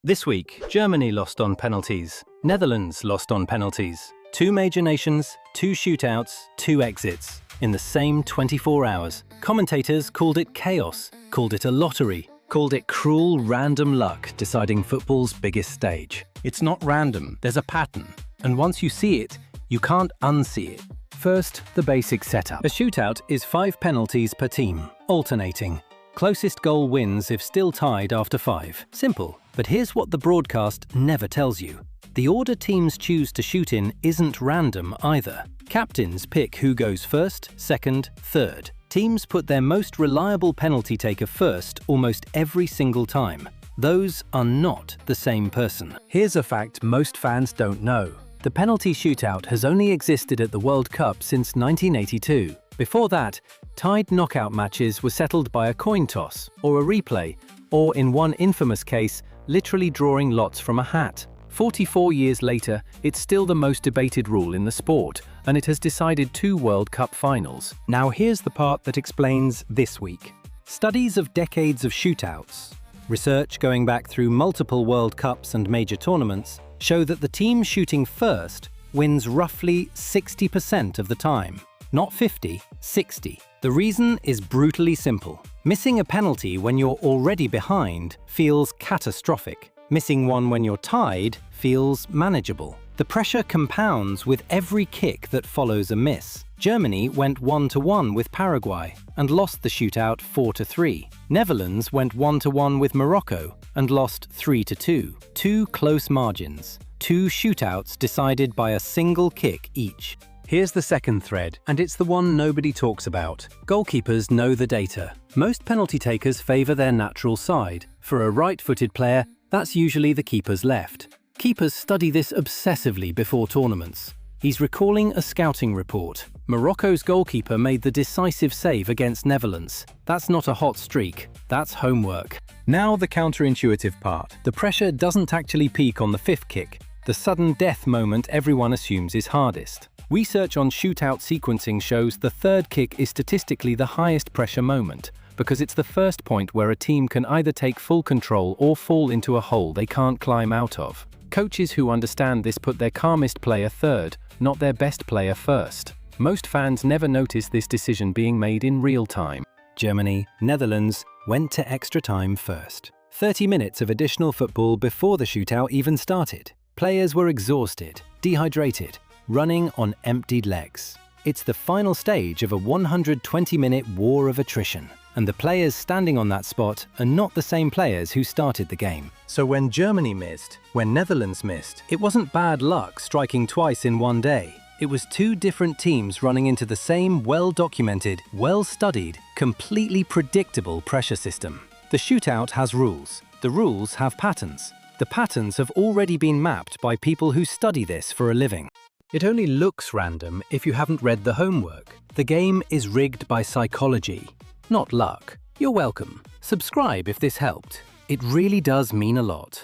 This week, Germany lost on penalties, Netherlands lost on penalties. Two major nations, two shootouts, two exits, in the same 24 hours. Commentators called it chaos, called it a lottery, called it cruel random luck deciding football's biggest stage. It's not random, there's a pattern. And once you see it, you can't unsee it. First, the basic setup. A shootout is 5 penalties per team, alternating. Closest goal wins if still tied after 5. Simple. But here's what the broadcast never tells you. The order teams choose to shoot in isn't random either. Captains pick who goes first, second, third. Teams put their most reliable penalty taker first almost every single time. Those are not the same person. Here's a fact most fans don't know. The penalty shootout has only existed at the World Cup since 1982. Before that, tied knockout matches were settled by a coin toss or a replay, or in one infamous case, literally drawing lots from a hat. 44 years later, it's still the most debated rule in the sport, and it has decided 2 World Cup finals. Now here's the part that explains this week. Studies of decades of shootouts, research going back through multiple World Cups and major tournaments, show that the team shooting first wins roughly 60% of the time. Not 50, 60. The reason is brutally simple. Missing a penalty when you're already behind feels catastrophic. Missing one when you're tied feels manageable. The pressure compounds with every kick that follows a miss. Germany went 1-1 with Paraguay and lost the shootout 4-3. Netherlands went 1-1 with Morocco and lost 3-2. 2 close margins. 2 shootouts decided by a single kick each. Here's the second thread, and it's the one nobody talks about. Goalkeepers know the data. Most penalty takers favour their natural side. For a right-footed player, that's usually the keeper's left. Keepers study this obsessively before tournaments. He's recalling a scouting report. Morocco's goalkeeper made the decisive save against Netherlands. That's not a hot streak, that's homework. Now the counterintuitive part. The pressure doesn't actually peak on the 5th kick, the sudden death moment everyone assumes is hardest. Research on shootout sequencing shows the 3rd kick is statistically the highest pressure moment, because it's the first point where a team can either take full control or fall into a hole they can't climb out of. Coaches who understand this put their calmest player third, not their best player first. Most fans never notice this decision being made in real time. Germany, Netherlands went to extra time first. 30 minutes of additional football before the shootout even started. Players were exhausted, dehydrated, running on emptied legs. It's the final stage of a 120-minute war of attrition, and the players standing on that spot are not the same players who started the game. So when Germany missed, when Netherlands missed, it wasn't bad luck striking twice in one day. It was 2 different teams running into the same well-documented, well-studied, completely predictable pressure system. The shootout has rules. The rules have patterns. The patterns have already been mapped by people who study this for a living. It only looks random if you haven't read the homework. The game is rigged by psychology, not luck. You're welcome. Subscribe if this helped. It really does mean a lot.